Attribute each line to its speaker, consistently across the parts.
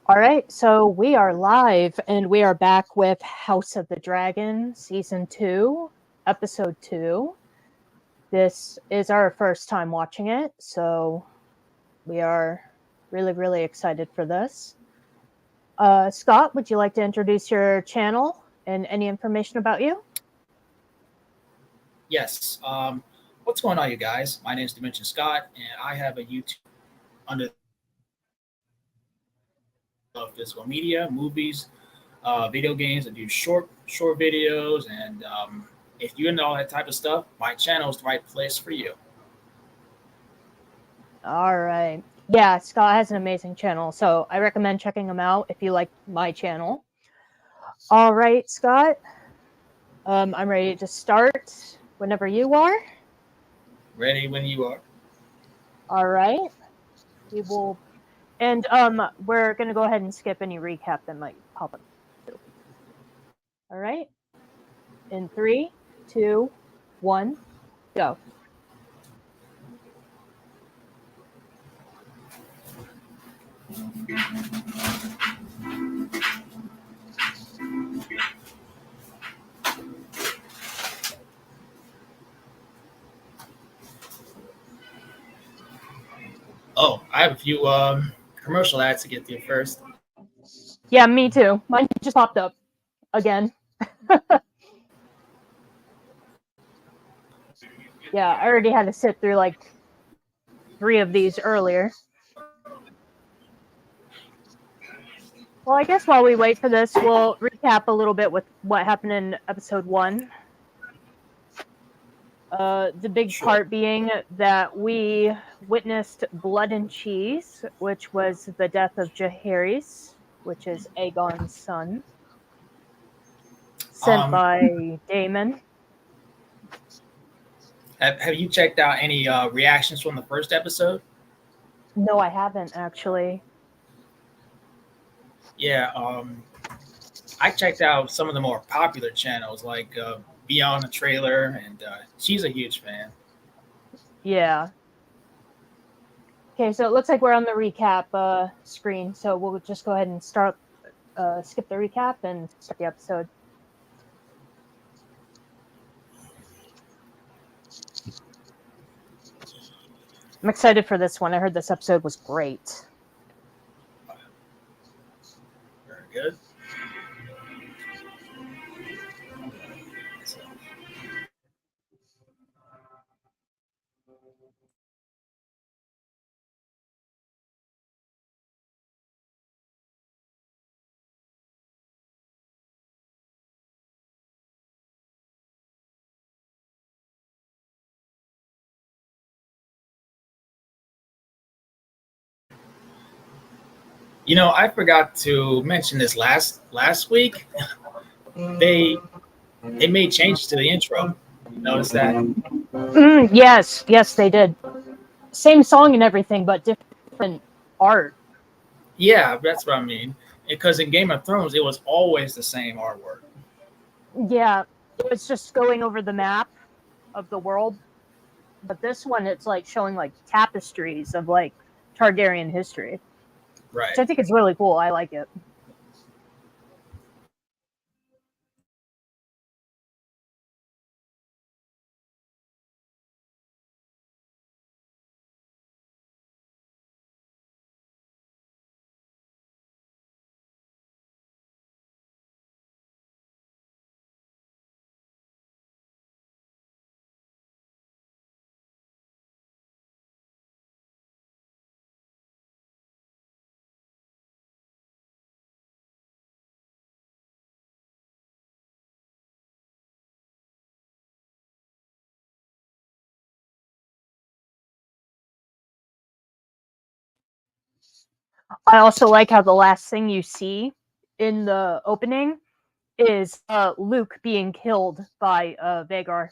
Speaker 1: All right, so we are live and we are back with House of the Dragon Season 2, Episode 2. This is our first time watching it, so we are really excited for this. Scott, would you like to introduce your channel and any information about you?
Speaker 2: Yes. What's going on, you guys? My name is Damencicion Scott, and I have a YouTube under physical media, movies, video games. I do short videos, and if you into all that type of stuff, my channel is the right place for you.
Speaker 1: All right. Yeah, Scott has an amazing channel, so I recommend checking him out if you like my channel. All right, Scott. I'm ready to start whenever you are.
Speaker 2: Ready when you are.
Speaker 1: All right. We will, and we're gonna go ahead and skip any recap that might pop up. All right. In 3, 2, 1, go.
Speaker 2: Oh, I have a few commercial ads to get through first.
Speaker 1: Yeah, me too. Mine just popped up again. Yeah, I already had to sit through like 3 of these earlier. Well, I guess while we wait for this, we'll recap a little bit with what happened in episode 1. The big
Speaker 2: Sure.
Speaker 1: part being that we witnessed Blood and Cheese, which was the death of Jaehaerys, which is Aegon's son, sent
Speaker 2: Um,
Speaker 1: by Daemon.
Speaker 2: have you checked out any reactions from the first episode?
Speaker 1: No, I haven't actually.
Speaker 2: Yeah. I checked out some of the more popular channels like Beyond the Trailer, and she's a huge fan.
Speaker 1: Yeah. Okay, so it looks like we're on the recap screen, so we'll just go ahead and skip the recap and start the episode. I'm excited for this one. I heard this episode was great.
Speaker 2: Very good. So, I forgot to mention this last week. They made changes to the intro. You notice that?
Speaker 1: Yes, they did. Same song and everything, but different art.
Speaker 2: Yeah, that's what I mean. Because in Game of Thrones, it was always the same artwork.
Speaker 1: Yeah, it was just going over the map of the world. But this one, it's like showing like tapestries of like Targaryen history, which
Speaker 2: Right.
Speaker 1: I think is really cool. I like it. I also like how the last thing you see in the opening is Luke being killed by Vagar.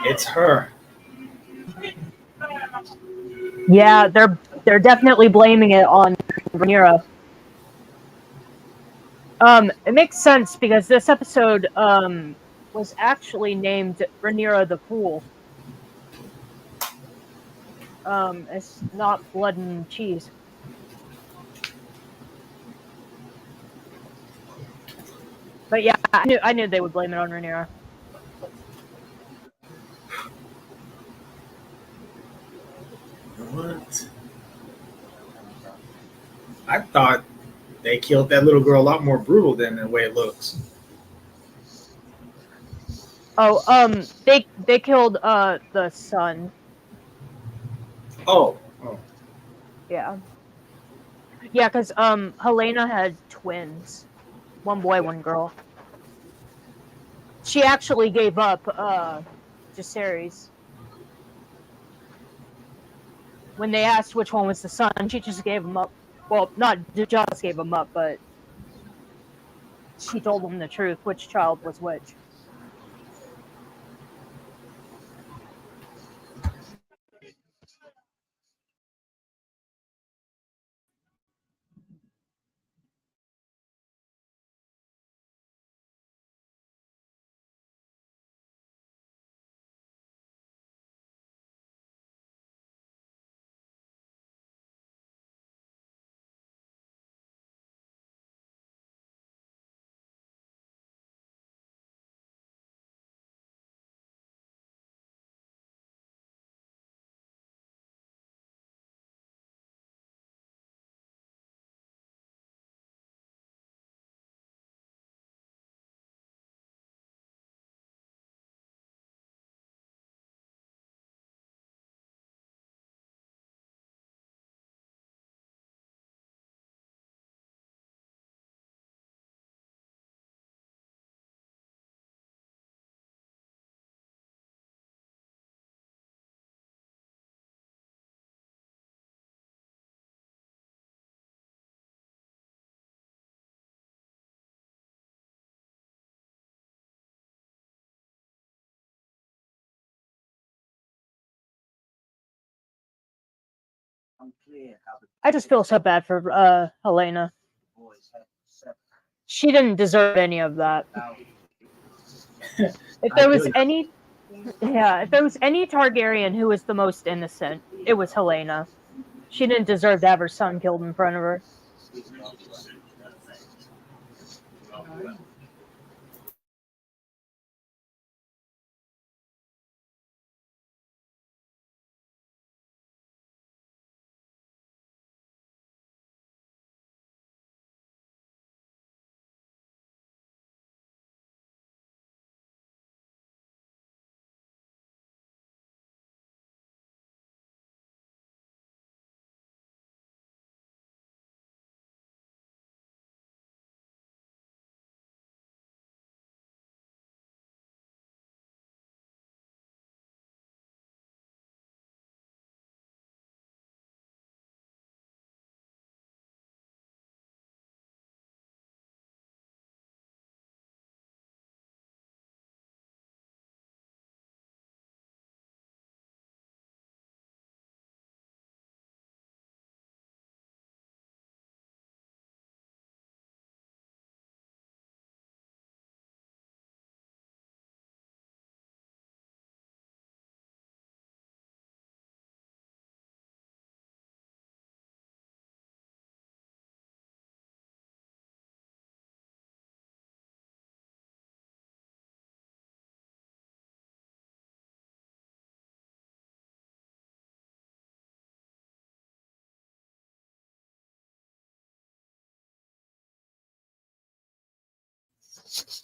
Speaker 2: It's her.
Speaker 1: Yeah, they're definitely blaming it on Rhaenyra. It makes sense because this episode was actually named Rhaenyra the Fool. It's not blood and cheese. But yeah, I knew they would blame it on Rhaenyra.
Speaker 2: What? I thought they killed that little girl a lot more brutal than the way it looks.
Speaker 1: Oh, they killed the son.
Speaker 2: Oh.
Speaker 1: Yeah. Yeah, because Helena had twins. One boy, one girl. She actually gave up Jacaerys. When they asked which one was the son, she just gave him up. Well, not just gave him up, but she told them the truth, which child was which. I just feel so bad for Helena. She didn't deserve any of that. If there was any Targaryen who was the most innocent, it was Helena. She didn't deserve to have her son killed in front of her.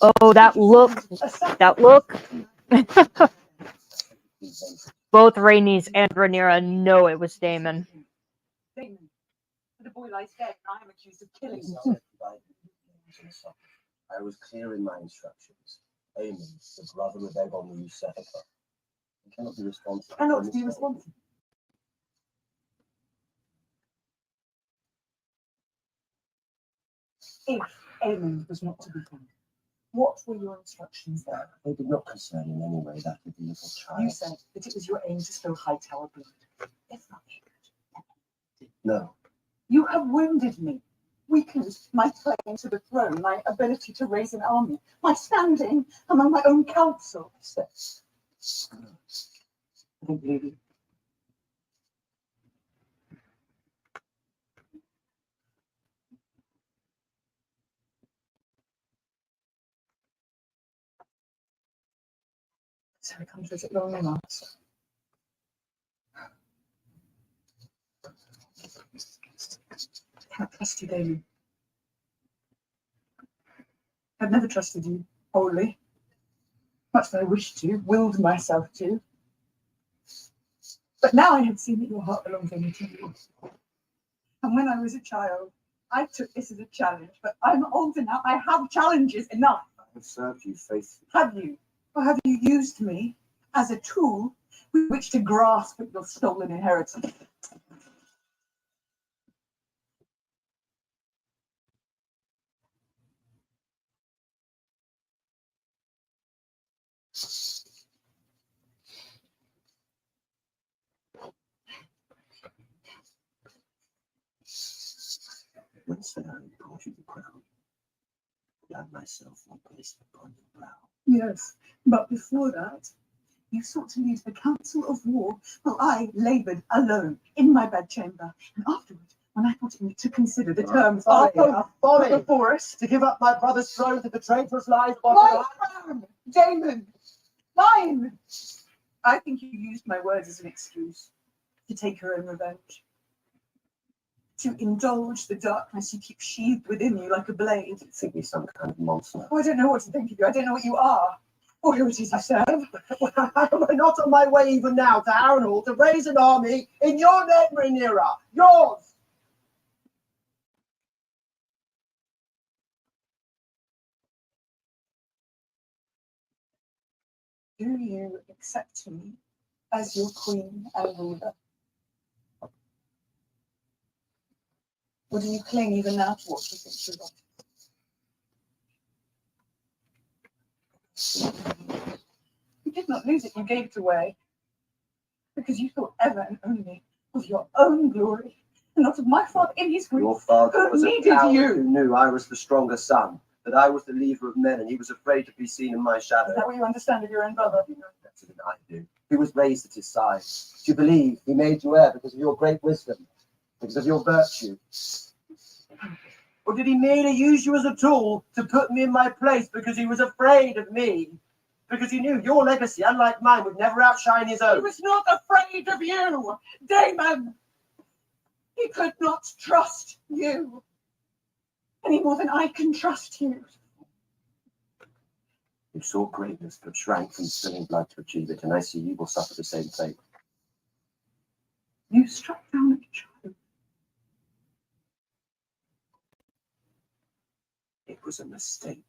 Speaker 1: Oh, that look. Both Rhaenys and Rhaenyra know it was Daemon.
Speaker 3: The boy lies dead, and I am accused of killing him.
Speaker 4: I was clear in my instructions. Aemon, the brother of Aegon the Usurper, he cannot be responsible.
Speaker 3: Cannot be responsible. If Aemon was not to be found, What were your instructions there?
Speaker 4: They did not concern in any way that of the little child.
Speaker 3: You said that it was your aim to spill Hightower blood. If not,
Speaker 4: No.
Speaker 3: you have wounded me, weakened my claim to the throne, my ability to raise an army, my standing among my own council.
Speaker 4: I don't believe you.
Speaker 3: So we come to visit lonely master. I can't trust you, Damon. I've never trusted you wholly. Much that I wished to, willed myself to. But now I have seen that your heart belongs only to you. And when I was a child, I took this as a challenge, but I'm older now. I have challenges enough.
Speaker 4: I have served you faithfully.
Speaker 3: Have you? Or have you used me as a tool with which to grasp at your stolen inheritance?
Speaker 4: When Sir Harry brought you the crown, I myself will place it upon your brow.
Speaker 3: Yes, but before that, you sought to lead the council of war while I laboured alone in my bedchamber. And afterward, when I thought to consider the terms
Speaker 4: folly,
Speaker 3: of
Speaker 4: folly.
Speaker 3: the forest,
Speaker 4: To give up my brother's throne to the traitorous lies of
Speaker 3: my crown, Damon, mine. I think you used my words as an excuse to take your own revenge, to indulge the darkness you keep sheathed within you like a blade.
Speaker 4: You think me some kind of monster.
Speaker 3: Oh, I don't know what to think of you. I don't know what you are, or who it is you serve.
Speaker 4: Am I not on my way even now to Harrenhal to raise an army in your name, Rhaenyra? Yours!
Speaker 3: Do you accept me as your queen and ruler? Or do you cling even now to what you think you got? You did not lose it, you gave it away. Because you thought ever and only of your own glory, and not of my father in his grief.
Speaker 4: Your father
Speaker 3: Who
Speaker 4: was a
Speaker 3: needed
Speaker 4: coward
Speaker 3: you?
Speaker 4: who knew I was the stronger son, that I was the leader of men, and he was afraid to be seen in my shadow.
Speaker 3: Is that what you understand of your own brother?
Speaker 4: You know better than I do. He was raised at his side. Do you believe he made you heir because of your great wisdom, because of your virtue? Or did he merely use you as a tool to put me in my place because he was afraid of me? Because he knew your legacy, unlike mine, would never outshine his
Speaker 3: He
Speaker 4: own.
Speaker 3: was not afraid of you, Damon. He could not trust you any more than I can trust you.
Speaker 4: You sought greatness, but shrank from spilling blood to achieve it, and I see you will suffer the same fate.
Speaker 3: You struck down a child.
Speaker 4: It was a mistake.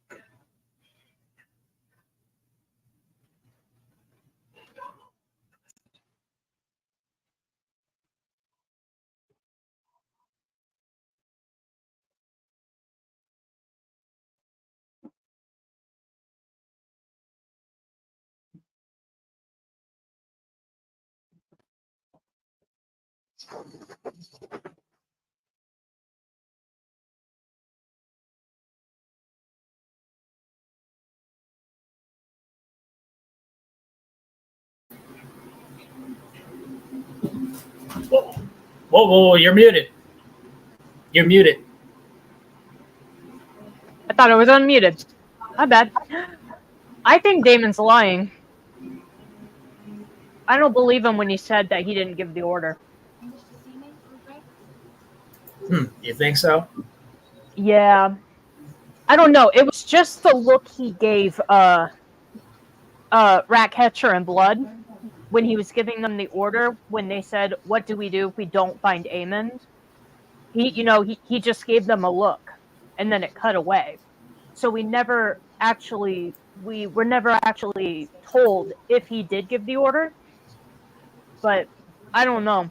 Speaker 2: Whoa, you're muted. You're muted.
Speaker 1: I thought I was unmuted. My bad. I think Damon's lying. I don't believe him when he said that he didn't give the order.
Speaker 2: You think so?
Speaker 1: Yeah. I don't know. It was just the look he gave Ratcatcher and Blood when he was giving them the order, when they said, "What do we do if we don't find Aemond?" He just gave them a look, and then it cut away. So we were never actually told if he did give the order. But I don't know.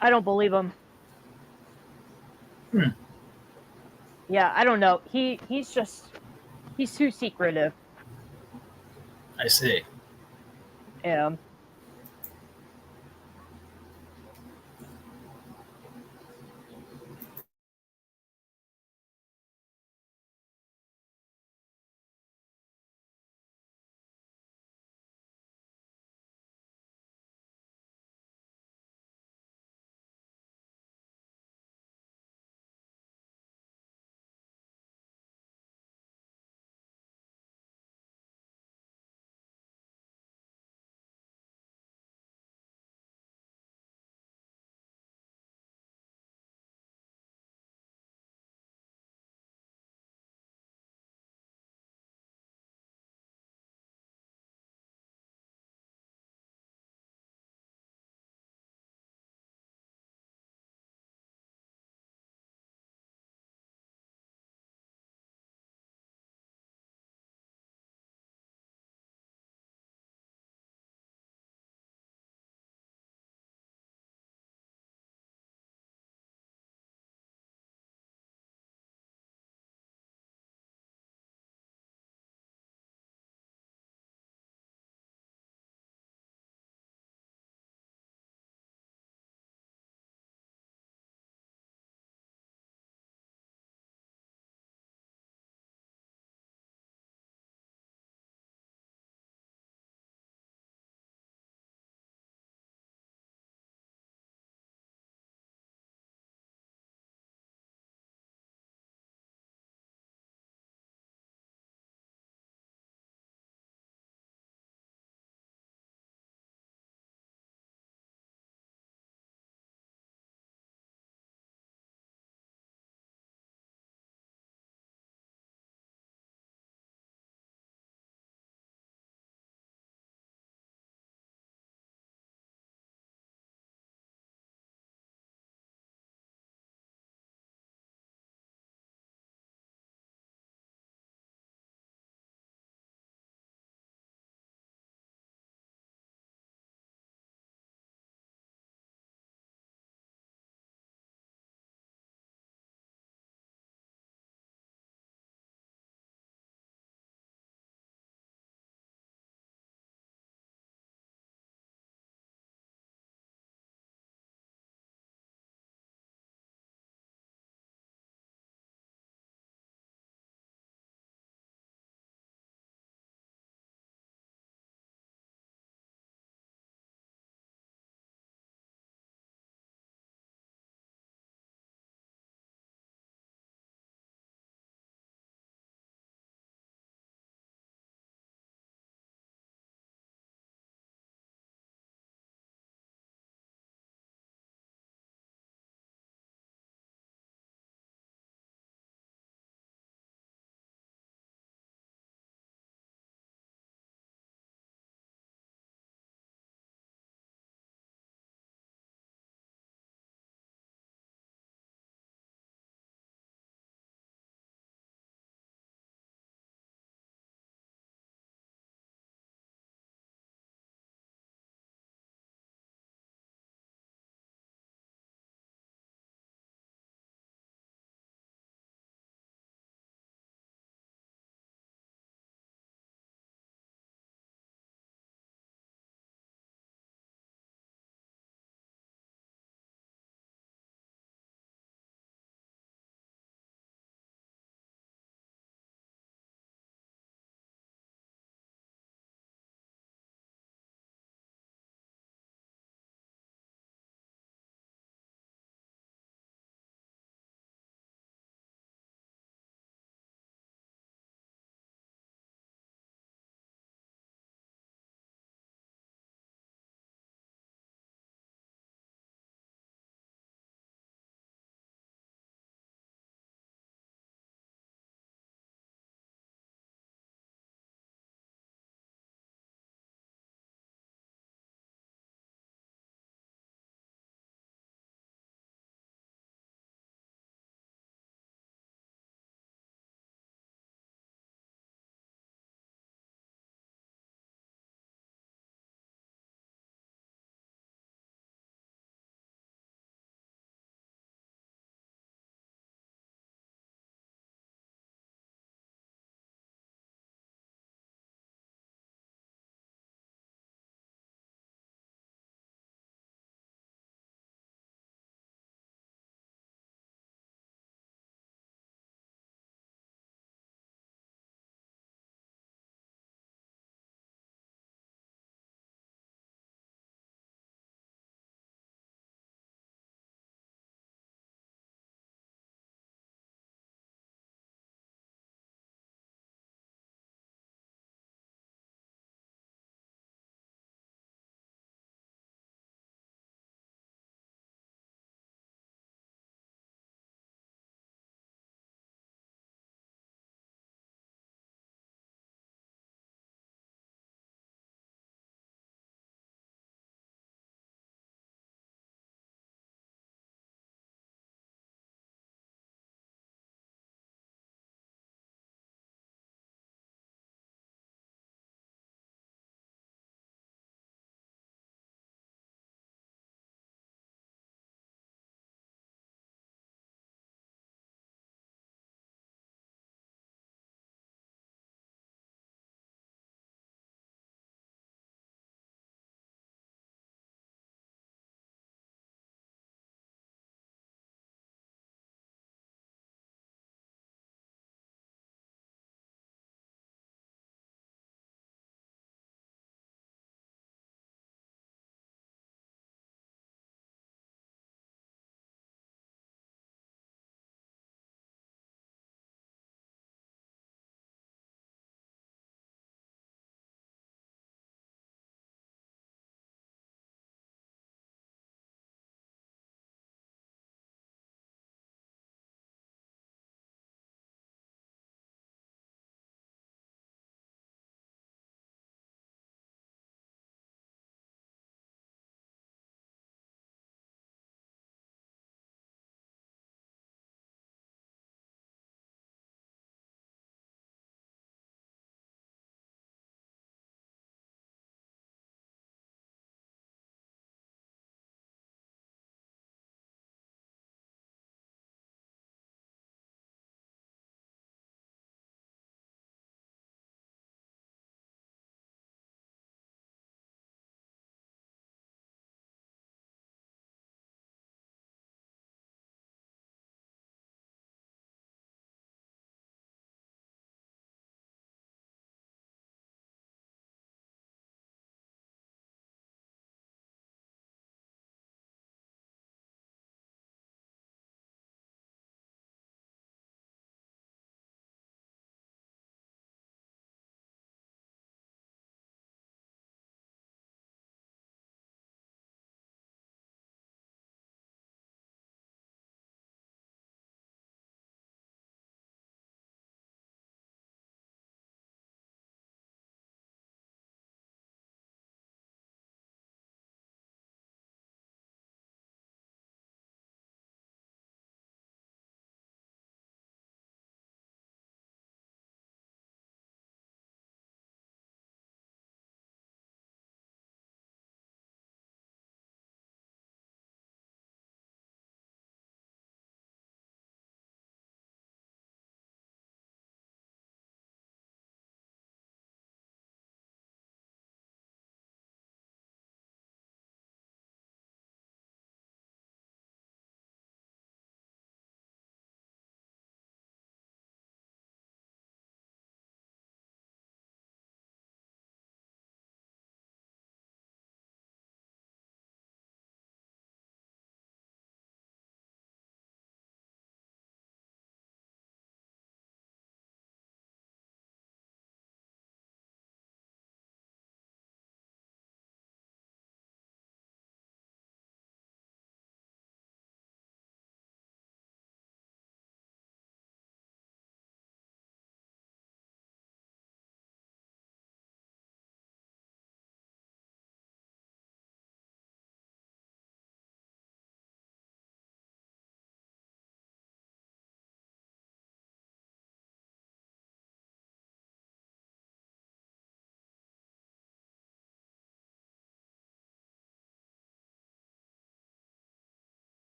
Speaker 1: I don't believe him. Yeah, I don't know. He's just He's too secretive.
Speaker 2: I see.
Speaker 1: Yeah.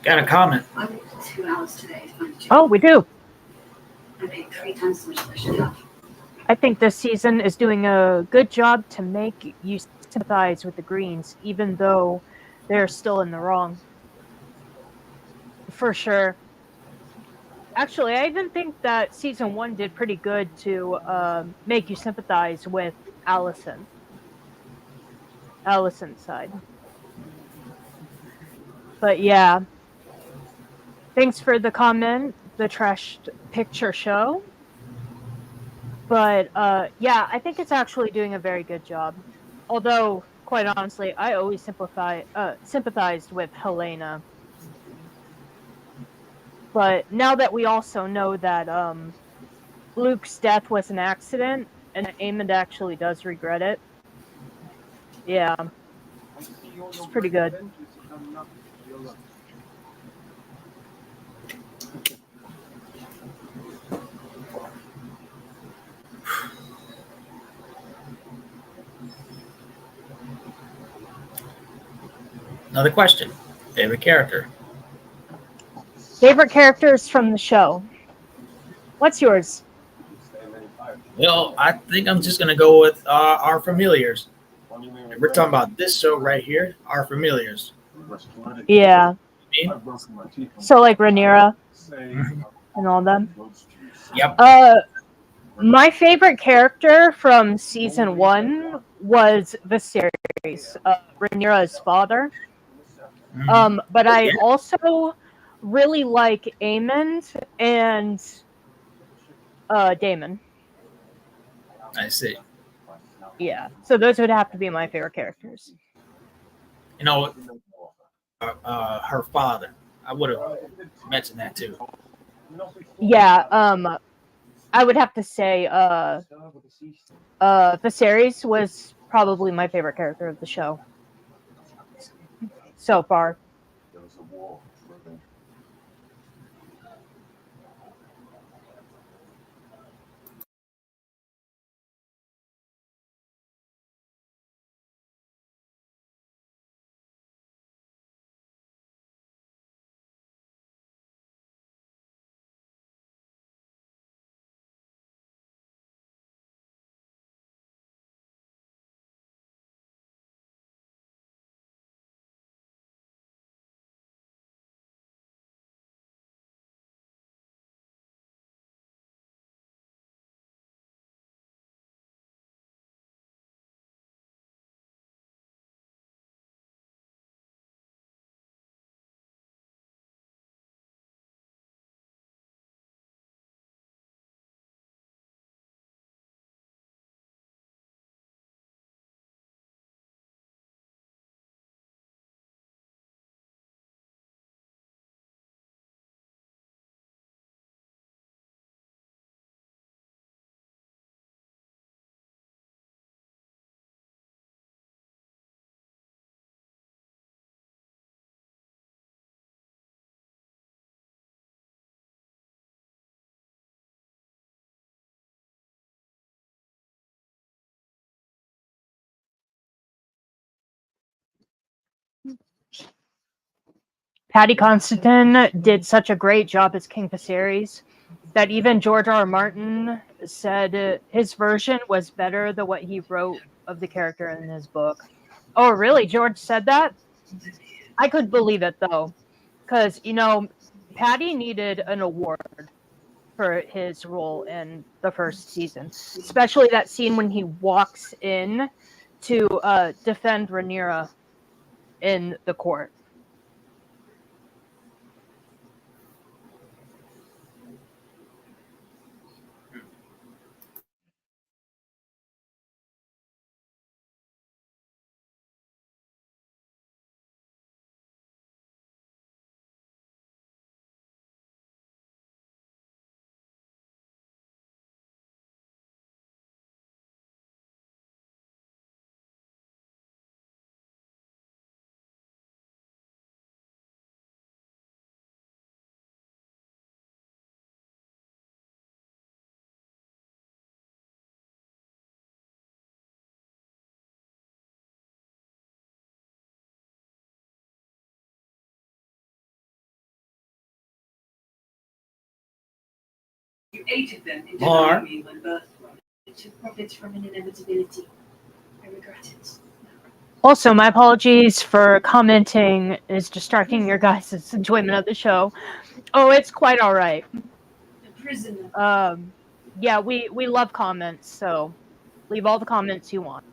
Speaker 2: Got a comment.
Speaker 5: I worked 2 hours today to find a job.
Speaker 1: Oh, we do.
Speaker 5: I paid 3 times as much as I should have.
Speaker 1: I think this season is doing a good job to make you sympathize with the Greens, even though they're still in the wrong. For sure. Actually, I even think that season 1 did pretty good to make you sympathize with Allison's side. But yeah, thanks for the comment, the Trashed Picture Show. But yeah, I think it's actually doing a very good job. Although, quite honestly, I always sympathized with Helena. But now that we also know that Luke's death was an accident, and Aemond actually does regret it, yeah, it's pretty good.
Speaker 2: Another question. Favorite character?
Speaker 1: Favorite characters from the show? What's yours?
Speaker 2: Well, I think I'm just gonna go with our familiars. We're talking about this show right here, our familiars.
Speaker 1: Yeah.
Speaker 2: Me?
Speaker 1: So like Rhaenyra
Speaker 2: Mhm.
Speaker 1: and all them.
Speaker 2: Yep.
Speaker 1: My favorite character from season 1 was Viserys, Rhaenyra's father.
Speaker 2: Mhm.
Speaker 1: But I
Speaker 2: Yeah.
Speaker 1: also really like Aemond and Daemon.
Speaker 2: I see.
Speaker 1: Yeah, so those would have to be my favorite characters.
Speaker 2: You know, her father. I would have mentioned that too.
Speaker 1: Yeah, I would have to say Viserys was probably my favorite character of the show so far. Paddy Considine did such a great job as King Viserys that even George R. R. Martin said his version was better than what he wrote of the character in his book. Oh, really? George said that? I could believe it, though. Because, Paddy needed an award for his role in the first season. Especially that scene when he walks in to defend Rhaenyra in the court.
Speaker 5: aided them in
Speaker 2: Mar.
Speaker 5: denying me my birthright. To profit from an inevitability. I regret it.
Speaker 1: Also, my apologies for commenting is distracting your guys' enjoyment of the show. Oh, it's quite all right.
Speaker 5: A prisoner.
Speaker 1: Yeah, we love comments, so leave all the comments you want.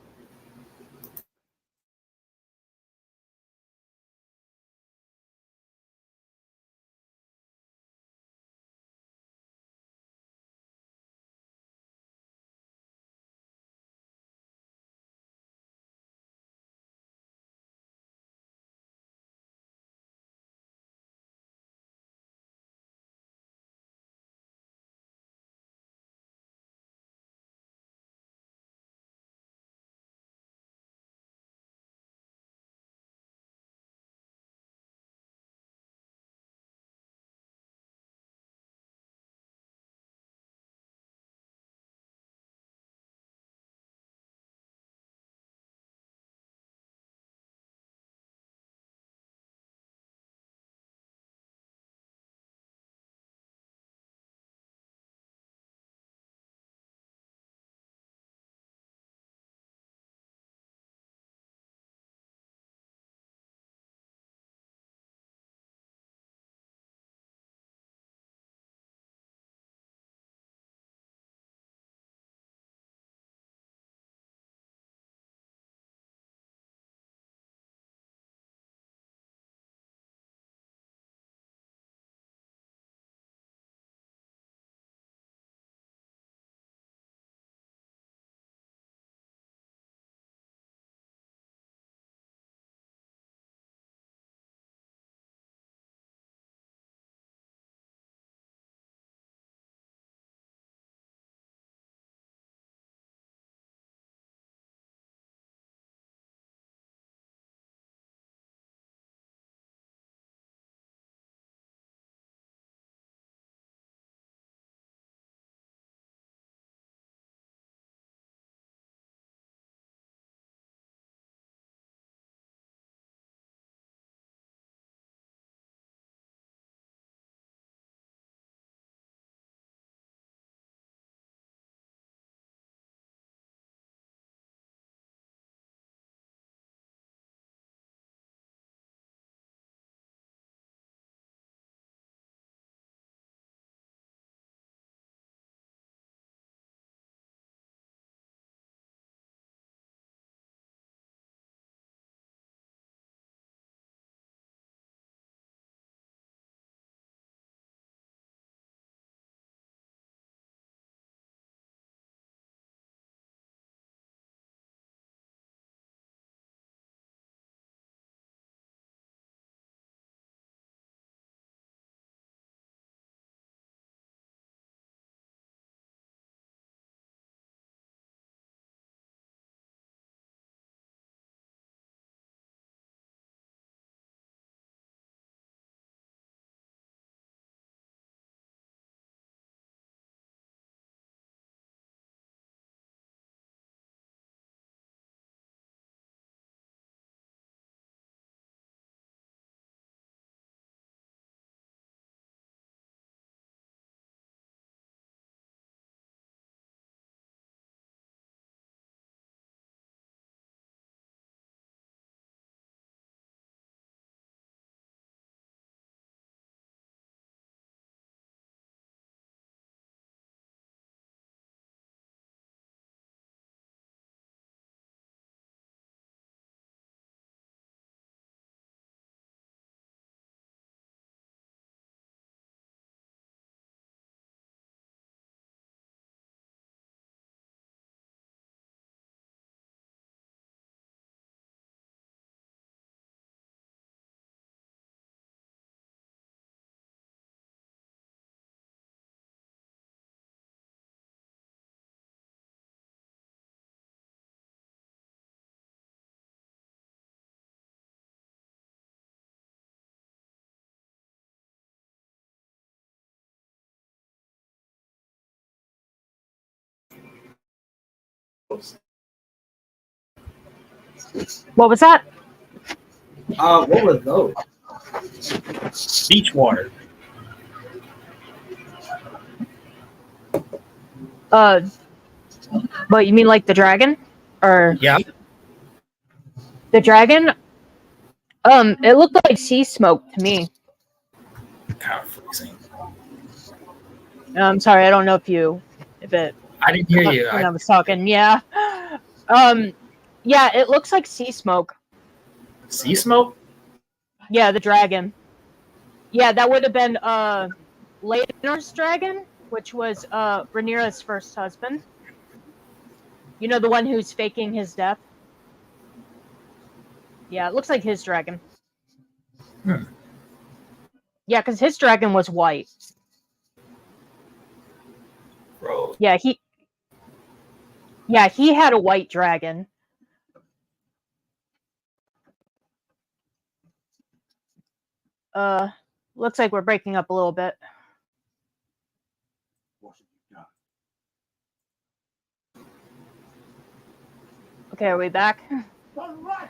Speaker 1: What was that?
Speaker 2: What were those? Beach water.
Speaker 1: Uh, but you mean like the dragon, or
Speaker 2: Yeah,
Speaker 1: the dragon? It looked like sea smoke to me.
Speaker 2: kind of freezing.
Speaker 1: I'm sorry, I don't know if it
Speaker 2: I didn't hear
Speaker 1: cut
Speaker 2: you.
Speaker 1: when I was talking. Yeah. Yeah, it looks like sea smoke.
Speaker 2: Sea smoke?
Speaker 1: Yeah, the dragon. Yeah, that would have been Laenor's dragon, which was Rhaenyra's first husband. You know, the one who's faking his death. Yeah, it looks like his dragon.
Speaker 2: Hmm.
Speaker 1: Yeah, because his dragon was white.
Speaker 2: Bro.
Speaker 1: Yeah, he had a white dragon. Looks like we're breaking up a little bit.
Speaker 4: What have you done?
Speaker 1: Okay, are we back?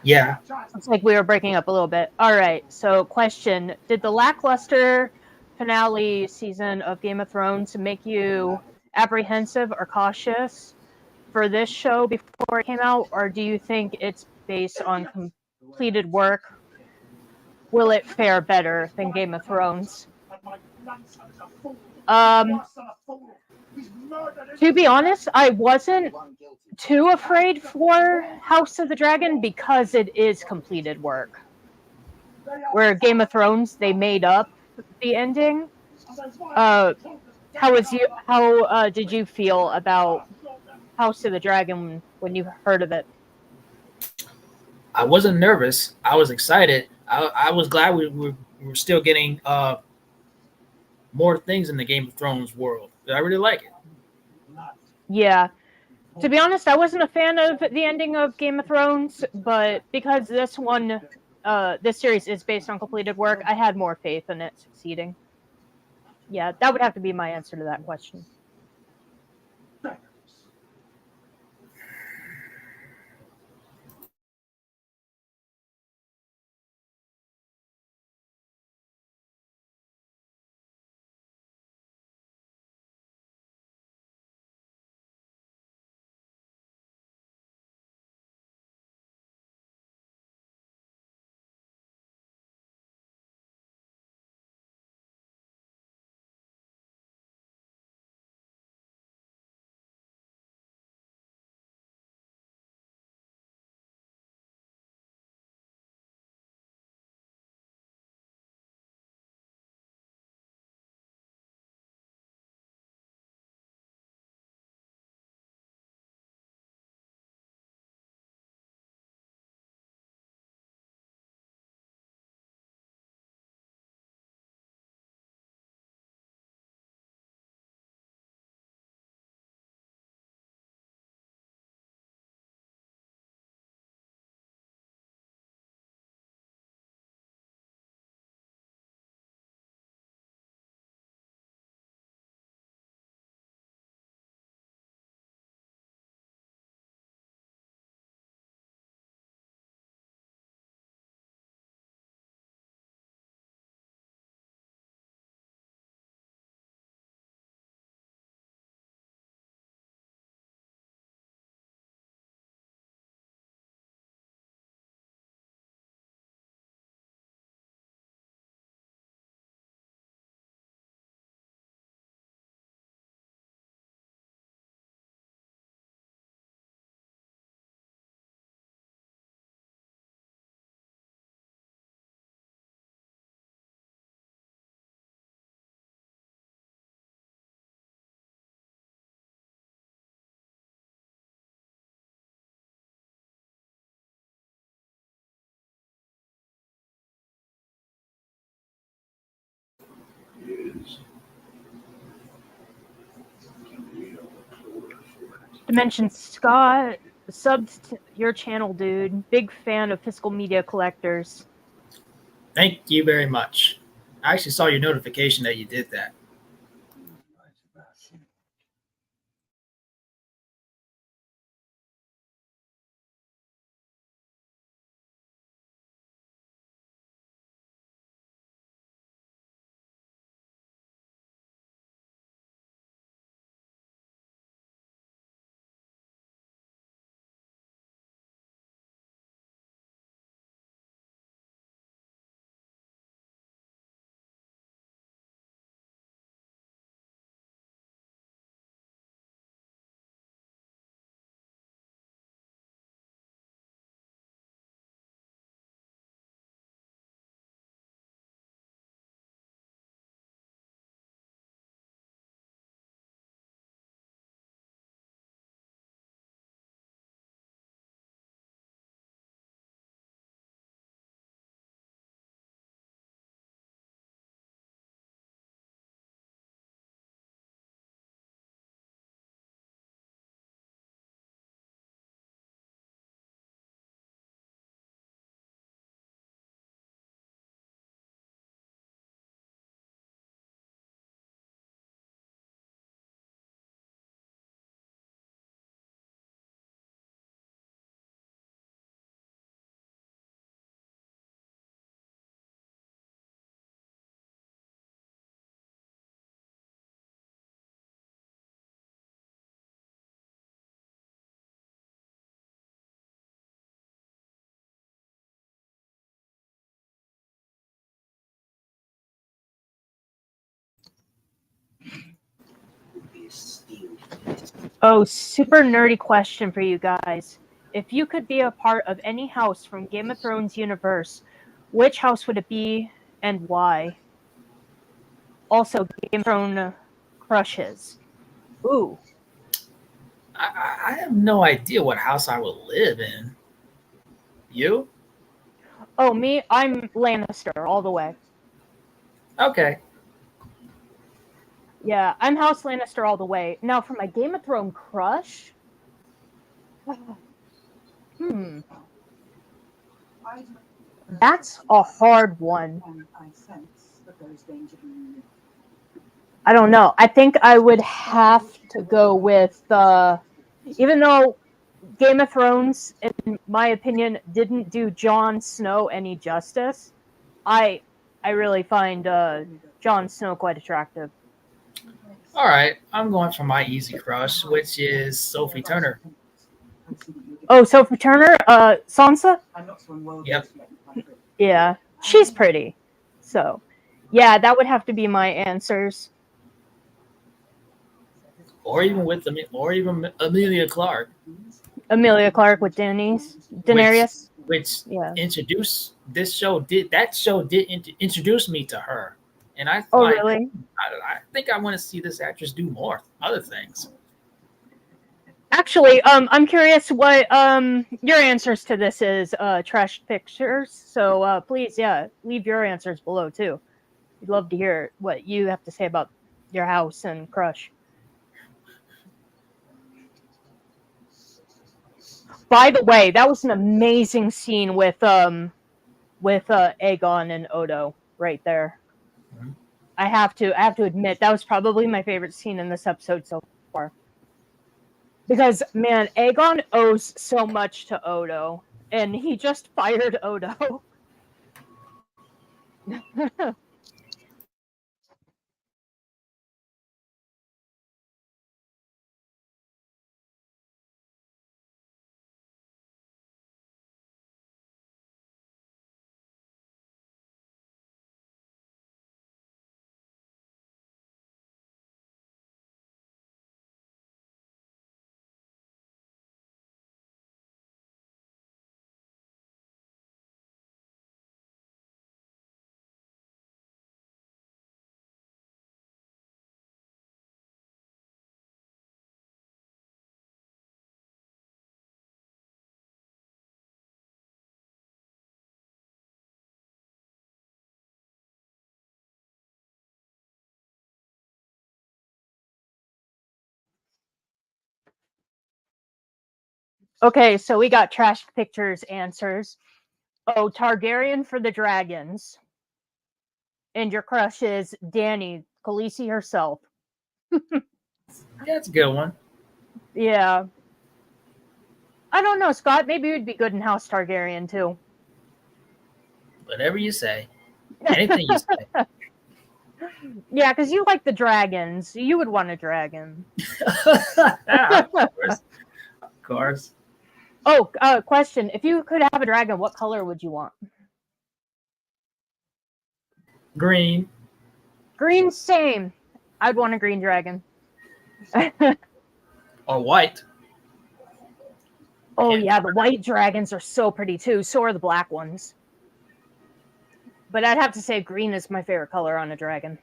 Speaker 2: Yeah.
Speaker 1: Looks like we were breaking up a little bit. All right, so question. Did the lackluster finale season of Game of Thrones make you apprehensive or cautious for this show before it came out, or do you think it's based on completed work? Will it fare better than Game of Thrones? To be honest, I wasn't too afraid for House of the Dragon because it is completed work. Where Game of Thrones, they made up the ending. How did you feel about House of the Dragon when you heard of it?
Speaker 2: I wasn't nervous. I was excited. I was glad we were still getting more things in the Game of Thrones world. I really like it.
Speaker 1: Yeah. To be honest, I wasn't a fan of the ending of Game of Thrones, but because this series is based on completed work, I had more faith in it succeeding. Yeah, that would have to be my answer to that question. Damencicion Scott, subs to your channel, dude. Big fan of Physical Media Collectors.
Speaker 2: Thank you very much. I actually saw your notification that you did that.
Speaker 1: Oh, super nerdy question for you guys. If you could be a part of any house from Game of Thrones universe, which house would it be and why? Also, Game of Thrones crushes. Ooh.
Speaker 2: I have no idea what house I would live in. You?
Speaker 1: Oh, me? I'm Lannister all the way.
Speaker 2: Okay.
Speaker 1: Yeah, I'm House Lannister all the way. Now, for my Game of Thrones crush, that's a hard one.
Speaker 3: I sense that there is danger in you.
Speaker 1: I don't know. I think I would have to go with, even though Game of Thrones, in my opinion, didn't do Jon Snow any justice, I really find Jon Snow quite attractive.
Speaker 2: All right. I'm going for my easy crush, which is Sophie Turner.
Speaker 1: Oh, Sophie Turner, Sansa?
Speaker 2: Yep.
Speaker 1: Yeah, she's pretty. So, yeah, that would have to be my answers.
Speaker 2: Or even Amelia Clark.
Speaker 1: Emilia Clarke with Daenerys.
Speaker 2: Which
Speaker 1: Yeah.
Speaker 2: introduced this show did introduce me to her. And I
Speaker 1: Oh,
Speaker 2: thought,
Speaker 1: really?
Speaker 2: I think I want to see this actress do more other things.
Speaker 1: Actually, I'm curious what your answers to this is, Trash Pictures. So please, yeah, leave your answers below too. We'd love to hear what you have to say about your house and crush. By the way, that was an amazing scene with Aegon and Odo right there.
Speaker 2: Mm-hmm.
Speaker 1: I have to admit that was probably my favorite scene in this episode so far. Because, man, Aegon owes so much to Odo, and he just fired Odo. Okay, so we got Trash Pictures answers. Oh, Targaryen for the dragons. And your crush is Dany, Khaleesi herself.
Speaker 2: That's a good one.
Speaker 1: Yeah. I don't know, Scott. Maybe you'd be good in House Targaryen, too.
Speaker 2: Whatever you say. Anything you say.
Speaker 1: Yeah, because you like the dragons. You would want a dragon.
Speaker 2: Of course. Of course.
Speaker 1: Oh, question. If you could have a dragon, what color would you want?
Speaker 2: Green.
Speaker 1: Green, same. I'd want a green dragon.
Speaker 2: Or white.
Speaker 1: Oh, yeah, the white dragons are so pretty, too. So are the black ones. But I'd have to say green is my favorite color on a dragon.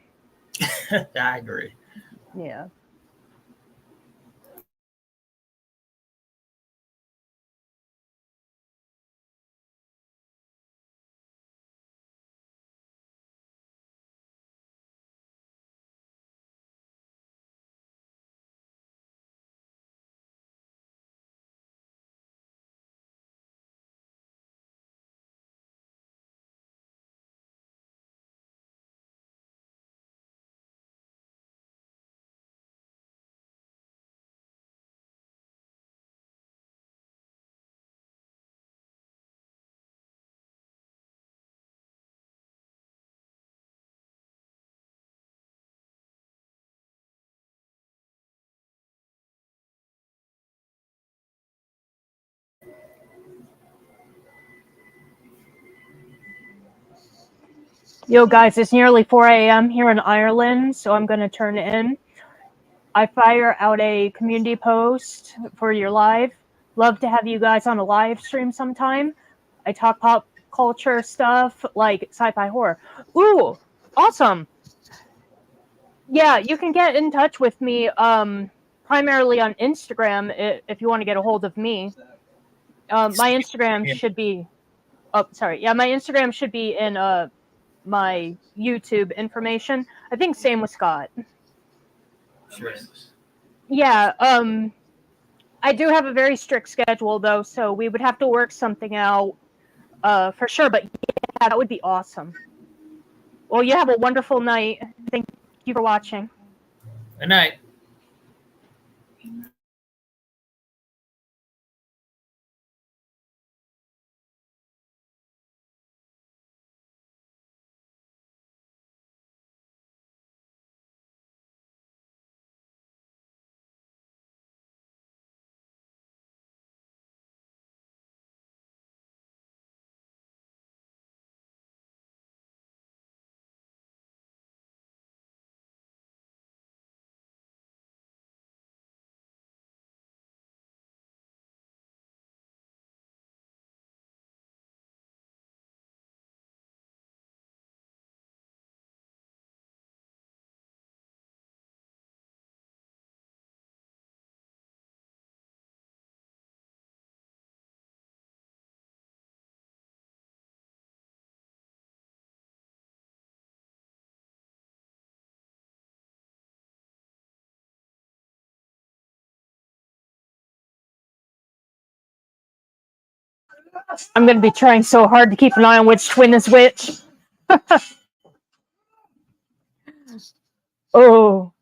Speaker 2: I agree.
Speaker 1: Yeah. Yo, guys, it's nearly 4 a.m. here in Ireland, so I'm going to turn it in. I fire out a community post for your live. Love to have you guys on a live stream sometime. I talk pop culture stuff like sci-fi horror. Ooh, awesome. Yeah, you can get in touch with me primarily on Instagram if you want to get a hold of me. My Instagram should be my Instagram should be in my YouTube information. I think same with Scott.
Speaker 2: Sure.
Speaker 1: Yeah, I do have a very strict schedule though, so we would have to work something out for sure, but yeah, that would be awesome. Well, you have a wonderful night. Thank you for watching.
Speaker 2: Good night.
Speaker 1: I'm going to be trying so hard to keep an eye on which twin is which. Oh.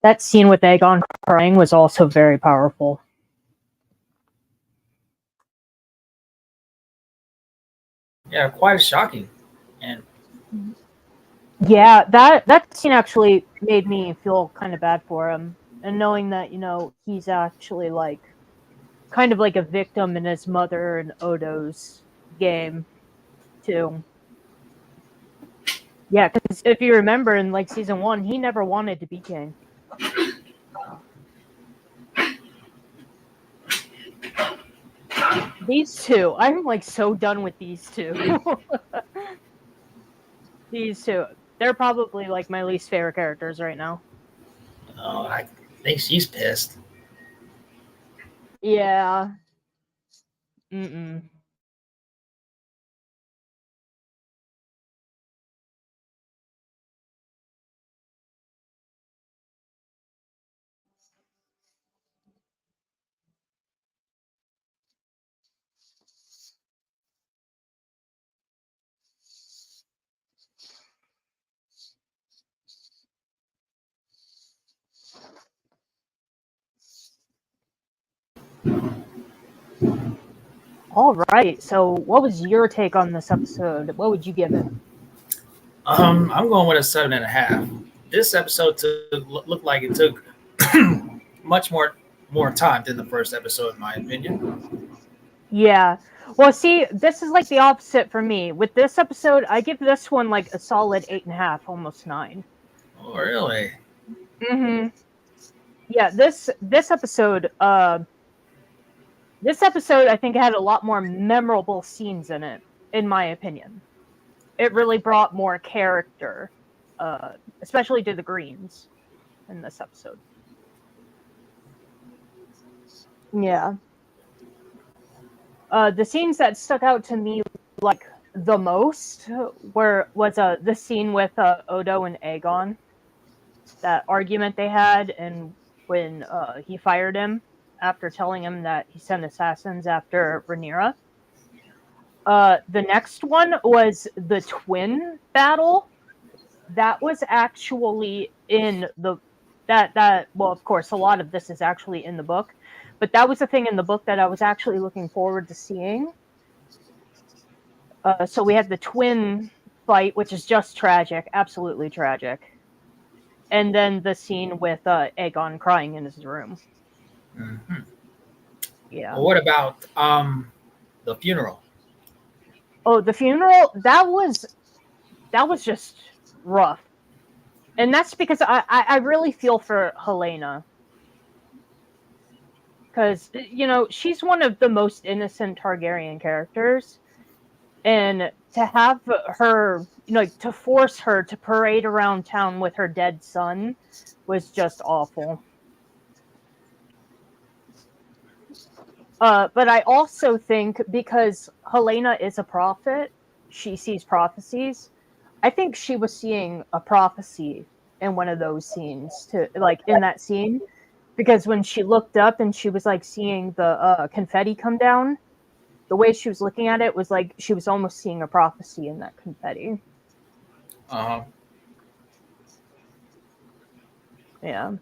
Speaker 1: That scene with Aegon crying was also very powerful.
Speaker 2: Yeah, quite shocking. And
Speaker 1: Yeah, that scene actually made me feel kind of bad for him. And knowing that, he's actually like kind of like a victim in his mother and Odo's game too. Yeah, because if you remember in like season 1, he never wanted to be king. These two, I'm like so done with these two. These two, they're probably like my least favorite characters right now.
Speaker 2: I think she's pissed.
Speaker 1: Yeah. Mm-mm. All right. So, what was your take on this episode? What would you give it?
Speaker 2: I'm going with a 7.5. This episode looked like it took much more time than the first episode, in my opinion.
Speaker 1: Yeah. Well, see, this is like the opposite for me. With this episode, I give this one like a solid 8.5, almost 9.
Speaker 2: Oh, really?
Speaker 1: Mm-hmm. Yeah. This episode, I think had a lot more memorable scenes in it, in my opinion. It really brought more character, especially to the Greens in this episode. Yeah. The scenes that stuck out to me like the most was the scene with Odo and Aegon, that argument they had, and when he fired him after telling him that he sent assassins after Rhaenyra. The next one was the twin battle. That was actually in the well, of course, a lot of this is actually in the book, but that was the thing in the book that I was actually looking forward to seeing. So we had the twin fight, which is just tragic, absolutely tragic, and then the scene with Aegon crying in his room.
Speaker 2: Mm-hmm.
Speaker 1: Yeah.
Speaker 2: Well, what about the funeral?
Speaker 1: Oh, the funeral, that was just rough, and that's because I really feel for Helena, because she's one of the most innocent Targaryen characters, and to have her, to force her to parade around town with her dead son was just awful. But I also think because Helena is a prophet, she sees prophecies. I think she was seeing a prophecy in one of those scenes, to like in that scene, because when she looked up and she was like seeing the confetti come down, the way she was looking at it was like she was almost seeing a prophecy in that confetti.
Speaker 2: Uh-huh.
Speaker 1: Yeah.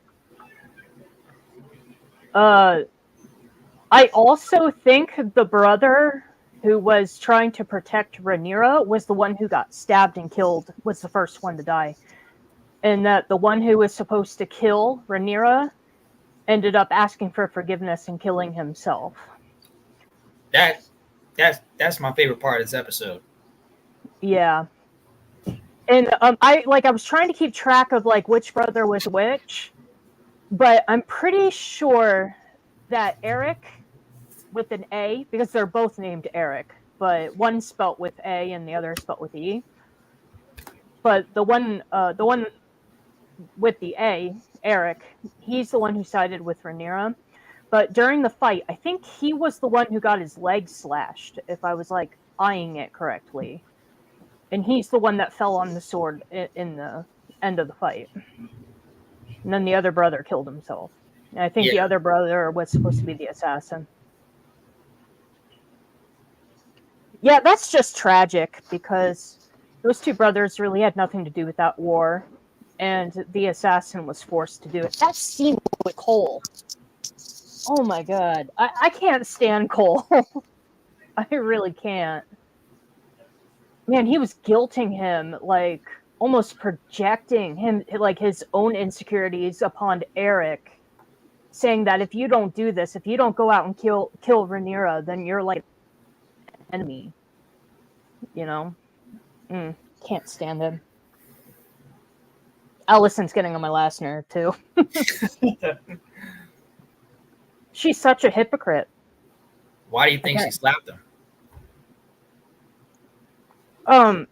Speaker 1: I also think the brother who was trying to protect Rhaenyra was the one who got stabbed and killed, was the first one to die. And that the one who was supposed to kill Rhaenyra ended up asking for forgiveness and killing himself.
Speaker 2: That's my favorite part of this episode.
Speaker 1: Yeah. And I was trying to keep track of like which brother was which, but I'm pretty sure that Eric with an A, because they're both named Eric, but one spelt with A and the other spelt with E. But the one with the A, Eric, he's the one who sided with Rhaenyra. But during the fight, I think he was the one who got his leg slashed, if I was like eyeing it correctly. And he's the one that fell on the sword in the end of the fight. And then the other brother killed himself. And I think the other brother was supposed to be the assassin. Yeah, that's just tragic, because those two brothers really had nothing to do with that war. and the assassin was forced to do it. That scene with Cole. Oh my god. I can't stand Cole. I really can't. Man, he was guilting him, like almost projecting him, like his own insecurities upon Eric, saying that if you don't do this, if you don't go out and kill Rhaenyra, then you're like an enemy. You know? Can't stand him. Allison's getting on my last nerve too. She's such a hypocrite.
Speaker 2: Why do you think she slapped him?
Speaker 1: I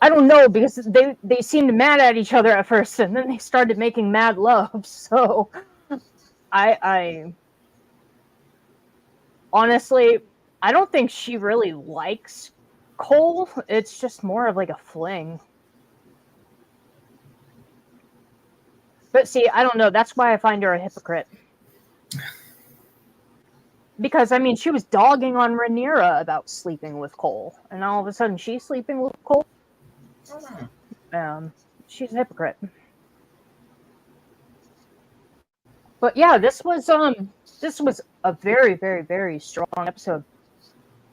Speaker 1: don't know, because they seemed mad at each other at first, and then they started making mad love. So, I honestly, I don't think she really likes Cole. It's just more of like a fling. But see, I don't know. That's why I find her a hypocrite. Because, I mean, she was dogging on Rhaenyra about sleeping with Cole. And all of a sudden, she's sleeping with Cole. She's a hypocrite. But yeah, this was a very, very, very strong episode.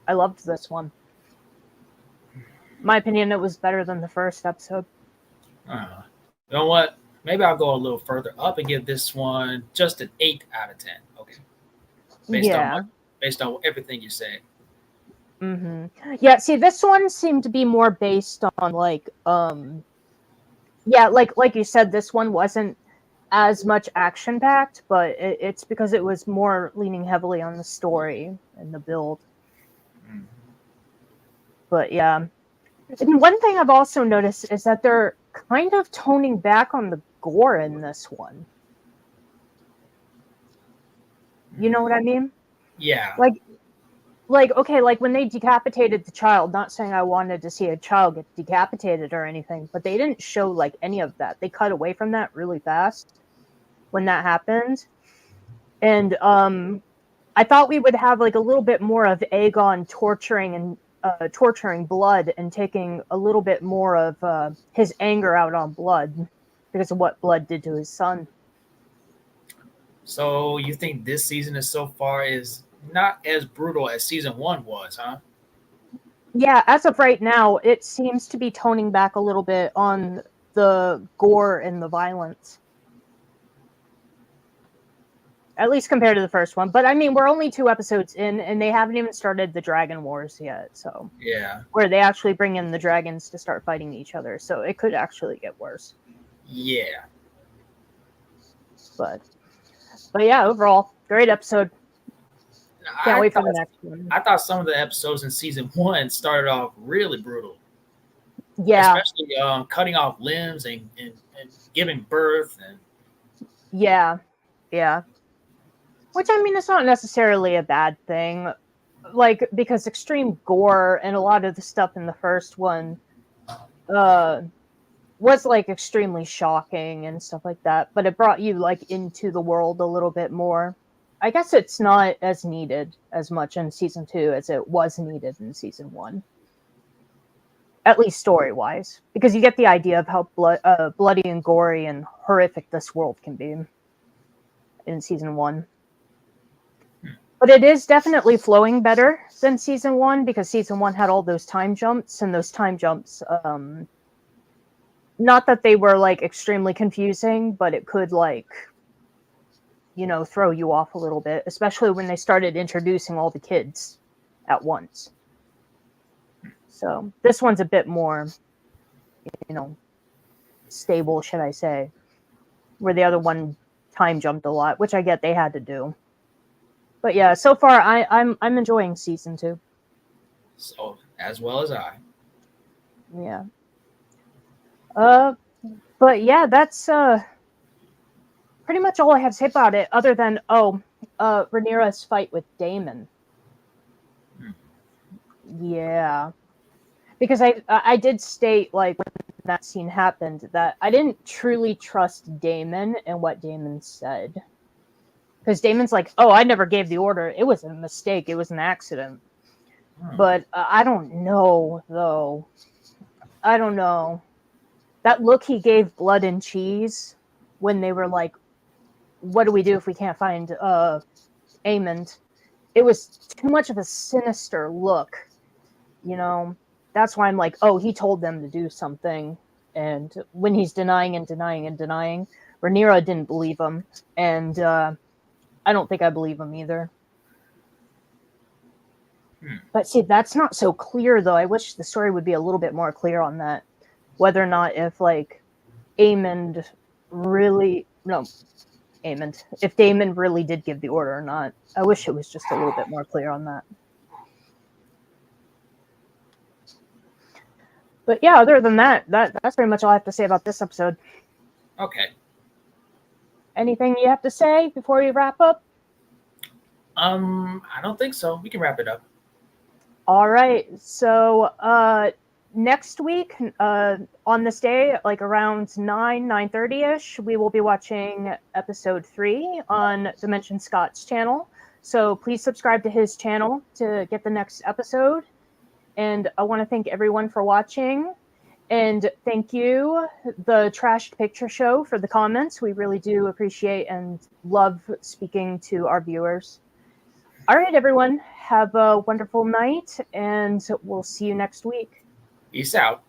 Speaker 1: I loved this one. In my opinion, it was better than the first episode.
Speaker 2: You know what? Maybe I'll go a little further up and give this one just an 8 out of 10. Okay. Based on everything you said.
Speaker 1: Mm-hmm. Yeah, see, this one seemed to be more based on like like you said, this one wasn't as much action packed, but it's because it was more leaning heavily on the story and the build. Mm-hmm. But yeah. And one thing I've also noticed is that they're kind of toning back on the gore in this one. You know what I mean?
Speaker 2: Yeah.
Speaker 1: Like okay, like when they decapitated the child, not saying I wanted to see a child get decapitated or anything, but they didn't show like any of that. They cut away from that really fast when that happened. And I thought we would have like a little bit more of Aegon torturing Blood and taking a little bit more of his anger out on Blood because of what Blood did to his son.
Speaker 2: So you think this season is not as brutal as season 1 was, huh?
Speaker 1: Yeah, as of right now, it seems to be toning back a little bit on the gore and the violence. At least compared to the first one. But I mean, we're only 2 episodes in, and they haven't even started the Dragon Wars yet. So
Speaker 2: yeah,
Speaker 1: where they actually bring in the dragons to start fighting each other. So it could actually get worse.
Speaker 2: Yeah.
Speaker 1: But yeah, overall, great episode. Can't wait for the next one.
Speaker 2: I thought some of the episodes in season 1 started off really brutal.
Speaker 1: Yeah.
Speaker 2: Especially cutting off limbs and giving birth. And
Speaker 1: yeah. Which, I mean, it's not necessarily a bad thing. Like, because extreme gore and a lot of the stuff in the first one was, like, extremely shocking and stuff like that. But it brought you, like, into the world a little bit more. I guess it's not as needed as much in season 2 as it was needed in season 1. At least story-wise. Because you get the idea of how bloody and gory and horrific this world can be in season 1. But it is definitely flowing better than season 1, because season 1 had all those time jumps, and those time jumps, not that they were, like, extremely confusing, but it could, like, you know, throw you off a little bit, especially when they started introducing all the kids at once. So this one's a bit more, you know, stable, should I say, where the other one time jumped a lot, which I get they had to do. But yeah, so far I'm enjoying season 2.
Speaker 2: So as well as I.
Speaker 1: Yeah. But yeah, that's pretty much all I have to say about it, other than Rhaenyra's fight with Daemon. Yeah. Because I did state, like, when that scene happened, that I didn't truly trust Daemon and what Daemon said. Because Daemon's like, oh, I never gave the order. It was a mistake. It was an accident. But I don't know, though. I don't know. that look he gave Blood and Cheese when they were like, what do we do if we can't find Aemond? It was too much of a sinister look, you know. That's why I'm like, oh, he told them to do something. And when he's denying and denying and denying, Rhaenyra didn't believe him, and I don't think I believe him either. But see, that's not so clear, though. I wish the story would be a little bit more clear on that. Whether or not if, like, Aemond really... No, Aemond. If Daemon really did give the order or not. I wish it was just a little bit more clear on that. But yeah, other than that, that's pretty much all I have to say about this episode.
Speaker 2: Okay.
Speaker 1: Anything you have to say before we wrap up?
Speaker 2: I don't think so. We can wrap it up.
Speaker 1: All right. So next week, on this day, like around 9:30ish, we will be watching episode 3 on Damencicion Scott's channel. So please subscribe to his channel to get the next episode. And I want to thank everyone for watching. And thank you, the Trashed Picture Show, for the comments. We really do appreciate and love speaking to our viewers. All right, everyone. Have a wonderful night, and we'll see you next week.
Speaker 2: Peace out.